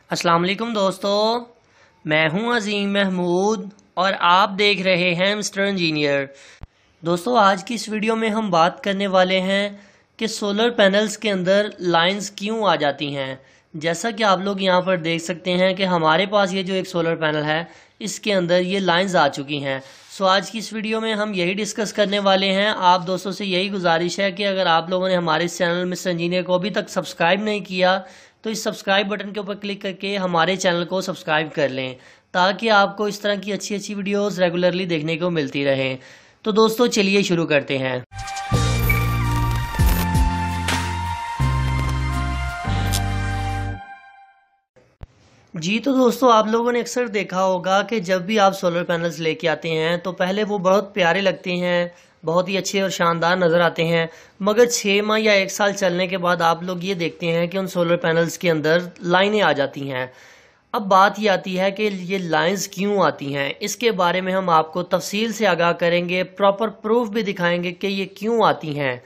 अस्सलाम वालेकुम दोस्तों, मैं हूं अजीम महमूद और आप देख रहे हैं मिस्टर इंजीनियर। दोस्तों, आज की इस वीडियो में हम बात करने वाले हैं कि सोलर पैनल्स के अंदर लाइंस क्यों आ जाती हैं। जैसा कि आप लोग यहां पर देख सकते हैं कि हमारे पास ये जो एक सोलर पैनल है, इसके अंदर ये लाइंस आ चुकी हैं। सो आज की इस वीडियो में हम यही डिस्कस करने वाले हैं। आप दोस्तों से यही गुजारिश है कि अगर आप लोगों ने हमारे इस चैनल मिस्टर इंजीनियर को अभी तक सब्सक्राइब नहीं किया तो इस सब्सक्राइब बटन के ऊपर क्लिक करके हमारे चैनल को सब्सक्राइब कर लें, ताकि आपको इस तरह की अच्छी अच्छी वीडियोस रेगुलरली देखने को मिलती रहें। तो दोस्तों चलिए शुरू करते हैं। जी तो दोस्तों, आप लोगों ने अक्सर देखा होगा कि जब भी आप सोलर पैनल्स लेके आते हैं तो पहले वो बहुत प्यारे लगते हैं, बहुत ही अच्छे और शानदार नज़र आते हैं। मगर 6 माह या 1 साल चलने के बाद आप लोग ये देखते हैं कि उन सोलर पैनल्स के अंदर लाइनें आ जाती हैं। अब बात ये आती है कि ये लाइंस क्यों आती हैं। इसके बारे में हम आपको तफसील से आगाह करेंगे, प्रॉपर प्रूफ भी दिखाएंगे कि ये क्यों आती हैं,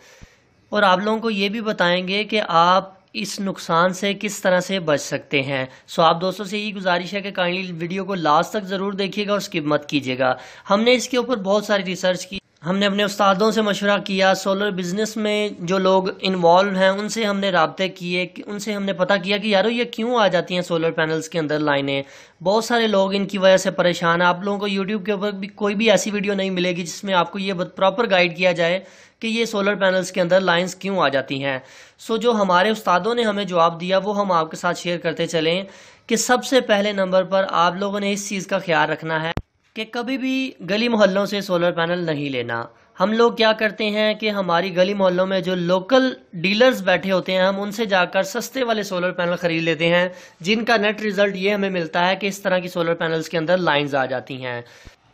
और आप लोगों को ये भी बताएंगे कि आप इस नुकसान से किस तरह से बच सकते हैं। सो आप दोस्तों से यही गुजारिश है कि काइंडली वीडियो को लास्ट तक ज़रूर देखिएगा और स्किप मत कीजिएगा। हमने इसके ऊपर बहुत सारी रिसर्च की, हमने अपने उस्तादों से मशवरा किया, सोलर बिजनेस में जो लोग इन्वॉल्व हैं उनसे हमने राब्ते किए, उनसे हमने पता किया कि यारो ये क्यों आ जाती हैं सोलर पैनल्स के अंदर लाइनें। बहुत सारे लोग इनकी वजह से परेशान हैं। आप लोगों को यूट्यूब के ऊपर भी कोई भी ऐसी वीडियो नहीं मिलेगी जिसमें आपको ये प्रॉपर गाइड किया जाए कि ये सोलर पैनल्स के अंदर लाइंस क्यों आ जाती हैं। सो जो हमारे उस्तादों ने हमें जवाब दिया वो हम आपके साथ शेयर करते चलें कि सबसे पहले नंबर पर आप लोगों ने इस चीज़ का ख्याल रखना है कि कभी भी गली मोहल्लों से सोलर पैनल नहीं लेना। हम लोग क्या करते हैं कि हमारी गली मोहल्लों में जो लोकल डीलर्स बैठे होते हैं, हम उनसे जाकर सस्ते वाले सोलर पैनल खरीद लेते हैं, जिनका नेट रिजल्ट ये हमें मिलता है कि इस तरह की सोलर पैनल्स के अंदर लाइंस आ जाती हैं।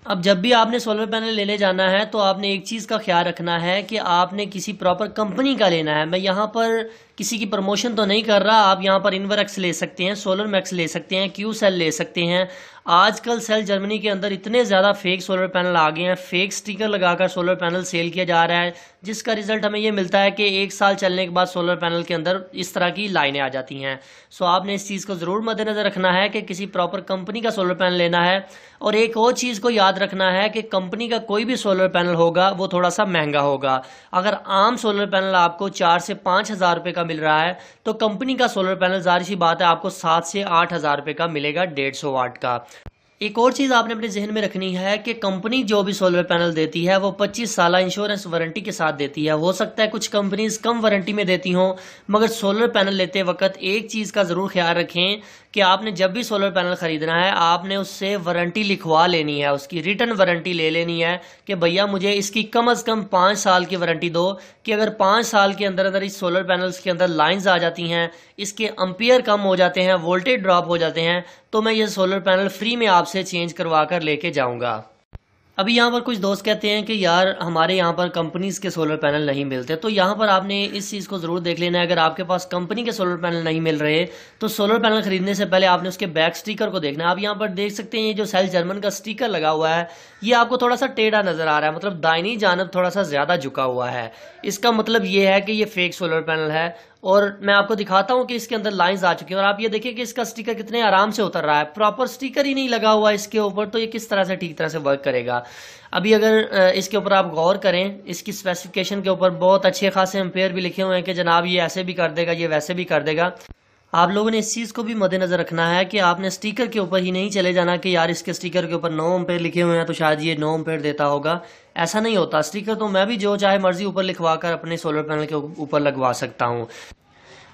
अब जब भी आपने सोलर पैनल लेने जाना है तो आपने एक चीज़ का ख्याल रखना है कि आपने किसी प्रॉपर कंपनी का लेना है। मैं यहाँ पर किसी की प्रमोशन तो नहीं कर रहा। आप यहाँ पर इन्वरक्स ले सकते हैं, सोलर मैक्स ले सकते हैं, क्यू सेल ले सकते हैं। आजकल सेल जर्मनी के अंदर इतने ज़्यादा फेक सोलर पैनल आ गए हैं, फेक स्टिकर लगाकर सोलर पैनल सेल किया जा रहा है, जिसका रिजल्ट हमें ये मिलता है कि 1 साल चलने के बाद सोलर पैनल के अंदर इस तरह की लाइनें आ जाती हैं। सो आपने इस चीज़ को ज़रूर मद्देनज़र रखना है कि किसी प्रॉपर कंपनी का सोलर पैनल लेना है। और एक और चीज़ को याद रखना है कि कंपनी का कोई भी सोलर पैनल होगा वो थोड़ा सा महंगा होगा। अगर आम सोलर पैनल आपको 4 से 5 हज़ार रुपये का मिल रहा है तो कंपनी का सोलर पैनल जाहिर सी बात है आपको 7 से 8 हज़ार रुपये का मिलेगा, 150 वाट का। एक और चीज़ आपने अपने जहन में रखनी है कि कंपनी जो भी सोलर पैनल देती है वो 25 साल इंश्योरेंस वारंटी के साथ देती है। हो सकता है कुछ कंपनीज कम वारंटी में देती हों, मगर सोलर पैनल लेते वक्त एक चीज़ का ज़रूर ख्याल रखें कि आपने जब भी सोलर पैनल ख़रीदना है आपने उससे वारंटी लिखवा लेनी है, उसकी रिटर्न वारंटी ले लेनी है कि भैया मुझे इसकी कम से कम 5 साल की वारंटी दो, कि अगर 5 साल के अंदर अंदर इस सोलर पैनल्स के अंदर लाइंस आ जाती हैं, इसके एम्पियर कम हो जाते हैं, वोल्टेज ड्रॉप हो जाते हैं, तो मैं ये सोलर पैनल फ्री में आपसे चेंज करवा कर लेके जाऊँगा। अभी यहाँ पर कुछ दोस्त कहते हैं कि यार हमारे यहाँ पर कंपनीज के सोलर पैनल नहीं मिलते, तो यहाँ पर आपने इस चीज़ को ज़रूर देख लेना है। अगर आपके पास कंपनी के सोलर पैनल नहीं मिल रहे तो सोलर पैनल खरीदने से पहले आपने उसके बैक स्टिकर को देखना है। आप यहाँ पर देख सकते हैं ये जो सेल जर्मन का स्टिकर लगा हुआ है ये आपको थोड़ा सा टेढ़ा नज़र आ रहा है, मतलब दाहिनी जानब थोड़ा सा ज़्यादा झुका हुआ है। इसका मतलब ये है कि ये फेक सोलर पैनल है। और मैं आपको दिखाता हूँ कि इसके अंदर लाइंस आ चुकी है और आप ये देखिए कि इसका स्टिकर कितने आराम से उतर रहा है। प्रॉपर स्टिकर ही नहीं लगा हुआ इसके ऊपर, तो ये किस तरह से ठीक तरह से वर्क करेगा। अभी अगर इसके ऊपर आप गौर करें, इसकी स्पेसिफिकेशन के ऊपर बहुत अच्छे खासे एम्पेयर भी लिखे हुए हैं कि जनाब ये ऐसे भी कर देगा, ये वैसे भी कर देगा। आप लोगों ने इस चीज़ को भी मद्देनजर रखना है कि आपने स्टिकर के ऊपर ही नहीं चले जाना कि यार इसके स्टिकर के ऊपर 9 एम्पेयर लिखे हुए हैं तो शायद ये 9 एम्पेयर देता होगा। ऐसा नहीं होता। स्टिकर तो मैं भी जो चाहे मर्जी ऊपर लिखवा कर अपने सोलर पैनल के ऊपर लगवा सकता हूँ।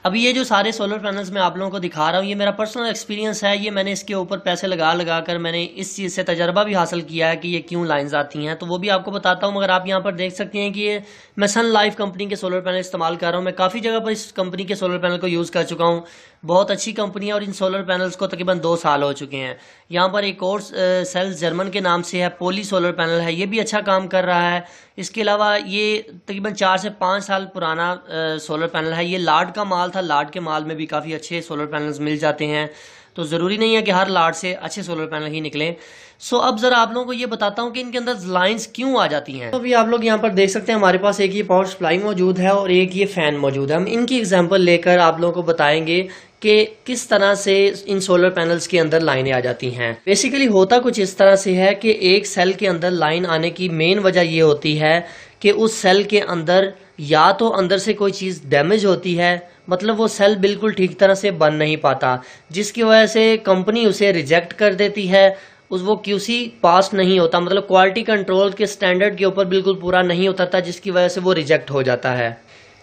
अभी ये जो सारे सोलर पैनल्स मैं आप लोगों को दिखा रहा हूँ ये मेरा पर्सनल एक्सपीरियंस है। ये मैंने इसके ऊपर पैसे लगा लगा कर मैंने इस चीज़ से तजर्बा भी हासिल किया है कि ये क्यों लाइंस आती हैं, तो वो भी आपको बताता हूँ। मगर आप यहाँ पर देख सकते हैं कि ये मैं सन लाइफ कंपनी के सोलर पैनल इस्तेमाल कर रहा हूँ। मैं काफ़ी जगह पर इस कंपनी के सोलर पैनल को यूज़ कर चुका हूँ। बहुत अच्छी कंपनी है और इन सोलर पैनल्स को तकरीबन 2 साल हो चुके हैं। यहाँ पर एक और सेल जर्मन के नाम से है, पोली सोलर पैनल है, ये भी अच्छा काम कर रहा है। इसके अलावा ये तकरीबन 4 से 5 साल पुराना सोलर पैनल है। ये लाड का माल था, लाड के माल में भी काफ़ी अच्छे सोलर पैनल्स मिल जाते हैं। तो ज़रूरी नहीं है कि हर लाट से अच्छे सोलर पैनल ही निकलें। सो अब ज़रा आप लोगों को ये बताता हूँ कि इनके अंदर लाइंस क्यों आ जाती हैं। तो अभी आप लोग यहाँ पर देख सकते हैं हमारे पास एक ये पावर सप्लाई मौजूद है और एक ये फ़ैन मौजूद है। हम इनकी एग्जांपल लेकर आप लोगों को बताएंगे कि किस तरह से इन सोलर पैनल्स के अंदर लाइनें आ जाती हैं। बेसिकली होता कुछ इस तरह से है कि एक सेल के अंदर लाइन आने की मेन वजह ये होती है कि उस सेल के अंदर या तो अंदर से कोई चीज़ डैमेज होती है, मतलब वो सेल बिल्कुल ठीक तरह से बन नहीं पाता, जिसकी वजह से कंपनी उसे रिजेक्ट कर देती है। वो QC पास नहीं होता, मतलब क्वालिटी कंट्रोल के स्टैंडर्ड के ऊपर बिल्कुल पूरा नहीं उतरता, जिसकी वजह से वो रिजेक्ट हो जाता है।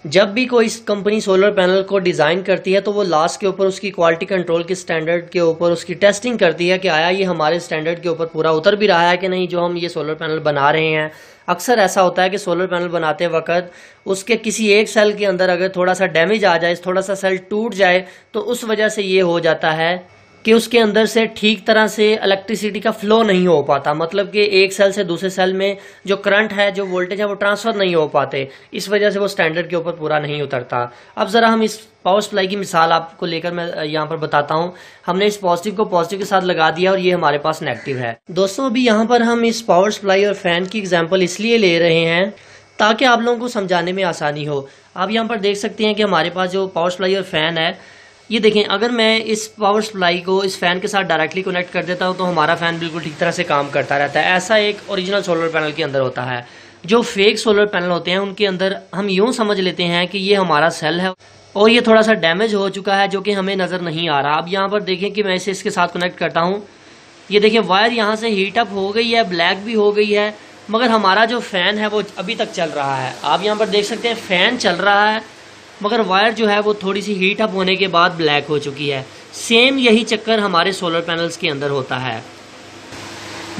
जब भी कोई कंपनी सोलर पैनल को डिज़ाइन करती है तो वो लास्ट के ऊपर उसकी क्वालिटी कंट्रोल के स्टैंडर्ड के ऊपर उसकी टेस्टिंग करती है कि आया ये हमारे स्टैंडर्ड के ऊपर पूरा उतर भी रहा है कि नहीं, जो हम ये सोलर पैनल बना रहे हैं। अक्सर ऐसा होता है कि सोलर पैनल बनाते वक्त उसके किसी एक सेल के अंदर अगर थोड़ा सा डैमेज आ जाए, थोड़ा सा सेल टूट जाए, तो उस वजह से ये हो जाता है कि उसके अंदर से ठीक तरह से इलेक्ट्रिसिटी का फ्लो नहीं हो पाता, मतलब कि एक सेल से दूसरे सेल में जो करंट है, जो वोल्टेज है, वो ट्रांसफर नहीं हो पाते। इस वजह से वो स्टैंडर्ड के ऊपर पूरा नहीं उतरता। अब ज़रा हम इस पावर सप्लाई की मिसाल आपको लेकर मैं यहाँ पर बताता हूँ। हमने इस पॉजिटिव को पॉजिटिव के साथ लगा दिया और ये हमारे पास नेगेटिव है। दोस्तों अभी यहाँ पर हम इस पावर सप्लाई और फैन की एग्जाम्पल इसलिए ले रहे हैं ताकि आप लोगों को समझाने में आसानी हो। आप यहाँ पर देख सकते हैं कि हमारे पास जो पावर सप्लाई और फैन है, ये देखें, अगर मैं इस पावर सप्लाई को इस फ़ैन के साथ डायरेक्टली कनेक्ट कर देता हूँ तो हमारा फ़ैन बिल्कुल ठीक तरह से काम करता रहता है। ऐसा एक ओरिजिनल सोलर पैनल के अंदर होता है। जो फेक सोलर पैनल होते हैं उनके अंदर हम यूँ समझ लेते हैं कि ये हमारा सेल है और ये थोड़ा सा डैमेज हो चुका है, जो कि हमें नज़र नहीं आ रहा। अब यहाँ पर देखें कि मैं इसे इसके साथ कनेक्ट करता हूँ। ये देखें वायर यहाँ से हीट अप हो गई है, ब्लैक भी हो गई है, मगर हमारा जो फ़ैन है वो अभी तक चल रहा है। आप यहाँ पर देख सकते हैं फ़ैन चल रहा है, मगर वायर जो है वो थोड़ी सी हीट अप होने के बाद ब्लैक हो चुकी है। सेम यही चक्कर हमारे सोलर पैनल्स के अंदर होता है,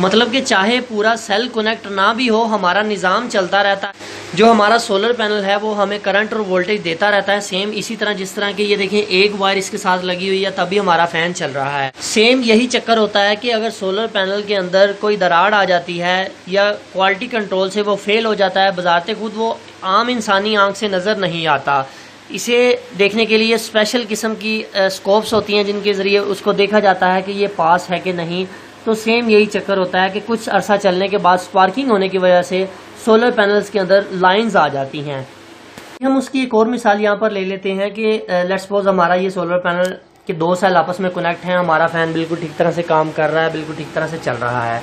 मतलब कि चाहे पूरा सेल कनेक्ट ना भी हो, हमारा निज़ाम चलता रहता है। जो हमारा सोलर पैनल है वो हमें करंट और वोल्टेज देता रहता है, सेम इसी तरह जिस तरह की ये देखें एक वायर इसके साथ लगी हुई है तभी हमारा फ़ैन चल रहा है। सेम यही चक्कर होता है कि अगर सोलर पैनल के अंदर कोई दरार आ जाती है या क्वालिटी कंट्रोल से वो फेल हो जाता है, बजाते खुद वो आम इंसानी आंख से नज़र नहीं आता। इसे देखने के लिए स्पेशल किस्म की स्कोप्स होती हैं जिनके ज़रिए उसको देखा जाता है कि ये पास है कि नहीं। तो सेम यही चक्कर होता है कि कुछ अरसा चलने के बाद स्पार्किंग होने की वजह से सोलर पैनल्स के अंदर लाइंस आ जाती हैं। हम उसकी एक और मिसाल यहाँ पर ले लेते हैं कि लेट्स सपोज हमारा ये सोलर पैनल के दो सेल आपस में कनेक्ट हैं, हमारा फ़ैन बिल्कुल ठीक तरह से काम कर रहा है, बिल्कुल ठीक तरह से चल रहा है।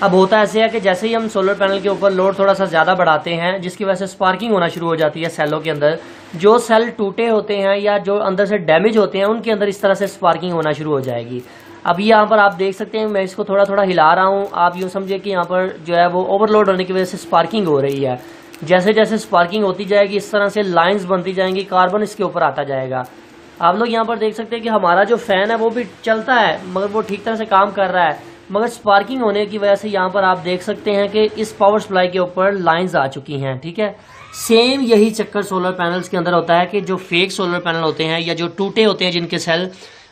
अब होता ऐसे है कि जैसे ही हम सोलर पैनल के ऊपर लोड थोड़ा सा ज़्यादा बढ़ाते हैं, जिसकी वजह से स्पार्किंग होना शुरू हो जाती है सेलों के अंदर। जो सेल टूटे होते हैं या जो अंदर से डैमेज होते हैं उनके अंदर इस तरह से स्पार्किंग होना शुरू हो जाएगी। अब यहाँ पर आप देख सकते हैं मैं इसको थोड़ा थोड़ा हिला रहा हूँ। आप यूँ समझिए कि यहाँ पर जो है वो ओवरलोड होने की वजह से स्पार्किंग हो रही है। जैसे जैसे स्पार्किंग होती जाएगी इस तरह से लाइन्स बनती जाएंगी, कार्बन इसके ऊपर आता जाएगा। आप लोग यहाँ पर देख सकते हैं कि हमारा जो फ़ैन है वो भी चलता है, मगर वो ठीक तरह से काम कर रहा है, मगर स्पार्किंग होने की वजह से यहाँ पर आप देख सकते हैं कि इस पावर सप्लाई के ऊपर लाइंस आ चुकी हैं। ठीक है, सेम यही चक्कर सोलर पैनल्स के अंदर होता है कि जो फेक सोलर पैनल होते हैं या जो टूटे होते हैं जिनके सेल,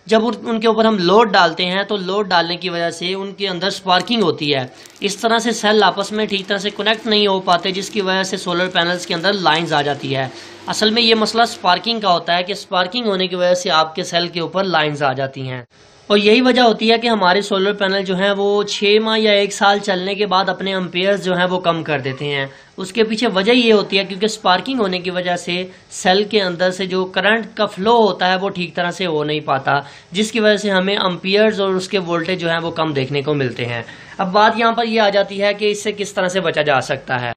जब उनके ऊपर हम लोड डालते हैं तो लोड डालने की वजह से उनके अंदर स्पार्किंग होती है। इस तरह से सेल आपस में ठीक तरह से कनेक्ट नहीं हो पाते, जिसकी वजह से सोलर पैनल्स के अंदर लाइंस आ जाती है। असल में ये मसला स्पार्किंग का होता है कि स्पार्किंग होने की वजह से आपके सेल के ऊपर लाइंस आ जाती हैं। और यही वजह होती है कि हमारे सोलर पैनल जो हैं वो 6 माह या 1 साल चलने के बाद अपने एम्पेयर्स जो हैं वो कम कर देते हैं। उसके पीछे वजह ये होती है क्योंकि स्पार्किंग होने की वजह से सेल के अंदर से जो करंट का फ्लो होता है वो ठीक तरह से हो नहीं पाता, जिसकी वजह से हमें एम्पेयर्स और उसके वोल्टेज जो है वो कम देखने को मिलते हैं। अब बात यहाँ पर ये आ जाती है कि इससे किस तरह से बचा जा सकता है।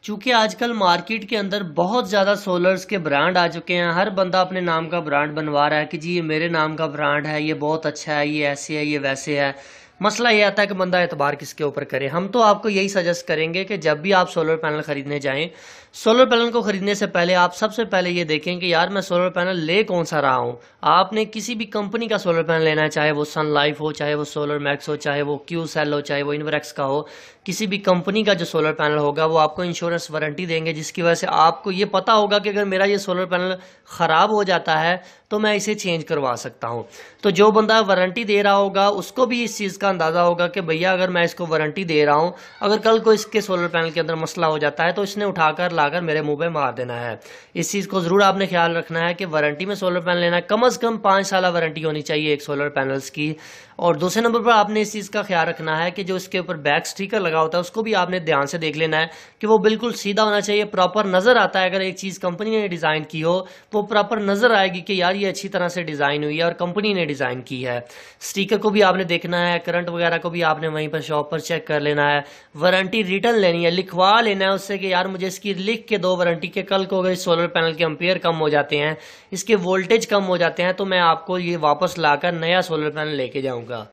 चूँकि आजकल मार्केट के अंदर बहुत ज़्यादा सोलर्स के ब्रांड आ चुके हैं, हर बंदा अपने नाम का ब्रांड बनवा रहा है कि जी ये मेरे नाम का ब्रांड है, ये बहुत अच्छा है, ये ऐसे है, ये वैसे है। मसला ये आता है कि बंदा एतबार किसके ऊपर करे। हम तो आपको यही सजेस्ट करेंगे कि जब भी आप सोलर पैनल ख़रीदने जाएं, सोलर पैनल को ख़रीदने से पहले आप सबसे पहले ये देखें कि यार मैं सोलर पैनल ले कौन सा रहा हूँ। आपने किसी भी कंपनी का सोलर पैनल लेना है, चाहे वो सन लाइफ हो, चाहे वो सोलर मैक्स हो, चाहे वो क्यू सेल हो, चाहे वो इन्वरेक्स का हो, किसी भी कंपनी का जो सोलर पैनल होगा वो आपको इंश्योरेंस वारंटी देंगे, जिसकी वजह से आपको ये पता होगा कि अगर मेरा ये सोलर पैनल ख़राब हो जाता है तो मैं इसे चेंज करवा सकता हूँ। तो जो बंदा वारंटी दे रहा होगा उसको भी इस चीज़ का अंदाज़ा होगा कि भैया अगर मैं इसको वारंटी दे रहा हूँ, अगर कल को इसके सोलर पैनल के अंदर मसला हो जाता है तो इसने उठाकर लाकर मेरे मुंह पे मार देना है। इस चीज़ को ज़रूर आपने ख्याल रखना है कि वारंटी में सोलर पैनल लेना है, कम से कम 5 साल वारंटी होनी चाहिए एक सोलर पैनल्स की। और दूसरे नंबर पर आपने इस चीज़ का ख्याल रखना है कि जो इसके ऊपर बैक स्टिकर लगा होता है उसको भी आपने ध्यान से देख लेना है कि वो बिल्कुल सीधा होना चाहिए, प्रॉपर नज़र आता है। अगर एक चीज़ कंपनी ने डिज़ाइन की हो तो प्रॉपर नज़र आएगी कि यार ये अच्छी तरह से डिज़ाइन हुई है और कंपनी ने डिज़ाइन की है। स्टिकर को भी आपने देखना है, करंट वगैरह को भी आपने वहीं पर शॉप पर चेक कर लेना है। वारंटी रिटर्न लेनी है, लिखवा लेना है उससे कि यार मुझे इसकी लिख के दो वारंटी के, कल को अगर इस सोलर पैनल के एम्पियर कम हो जाते हैं, इसके वोल्टेज कम हो जाते हैं, तो मैं आपको ये वापस लाकर नया सोलर पैनल लेके जाऊंगा।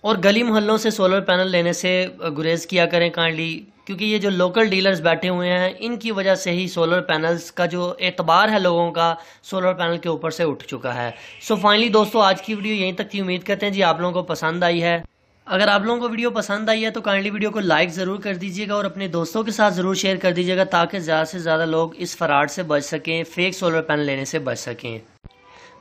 और गली मोहल्लों से सोलर पैनल लेने से गुरेज किया करें काइंडली, क्योंकि ये जो लोकल डीलर्स बैठे हुए हैं इनकी वजह से ही सोलर पैनल्स का जो एतबार है लोगों का सोलर पैनल के ऊपर से उठ चुका है। सो फाइनली दोस्तों आज की वीडियो यहीं तक थी। उम्मीद करते हैं जी आप लोगों को पसंद आई है। अगर आप लोगों को वीडियो पसंद आई है तो काइंडली वीडियो को लाइक ज़रूर कर दीजिएगा और अपने दोस्तों के साथ ज़रूर शेयर कर दीजिएगा ताकि ज़्यादा से ज़्यादा लोग इस फ्रॉड से बच सकें, फेक सोलर पैनल लेने से बच सकें।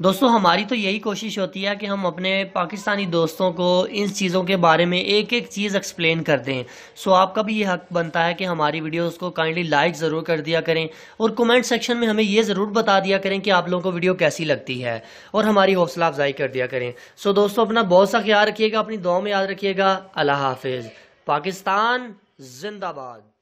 दोस्तों हमारी तो यही कोशिश होती है कि हम अपने पाकिस्तानी दोस्तों को इन चीज़ों के बारे में एक एक चीज़ एक्सप्लेन कर दें। सो आपका भी ये हक बनता है कि हमारी वीडियोस को काइंडली लाइक ज़रूर कर दिया करें और कमेंट सेक्शन में हमें ये ज़रूर बता दिया करें कि आप लोगों को वीडियो कैसी लगती है और हमारी हौसला अफजाई कर दिया करें। सो दोस्तों अपना बहुत सा ख्याल रखिएगा, अपनी दुआ में याद रखिएगा। अल्लाह हाफिज़। पाकिस्तान जिंदाबाद।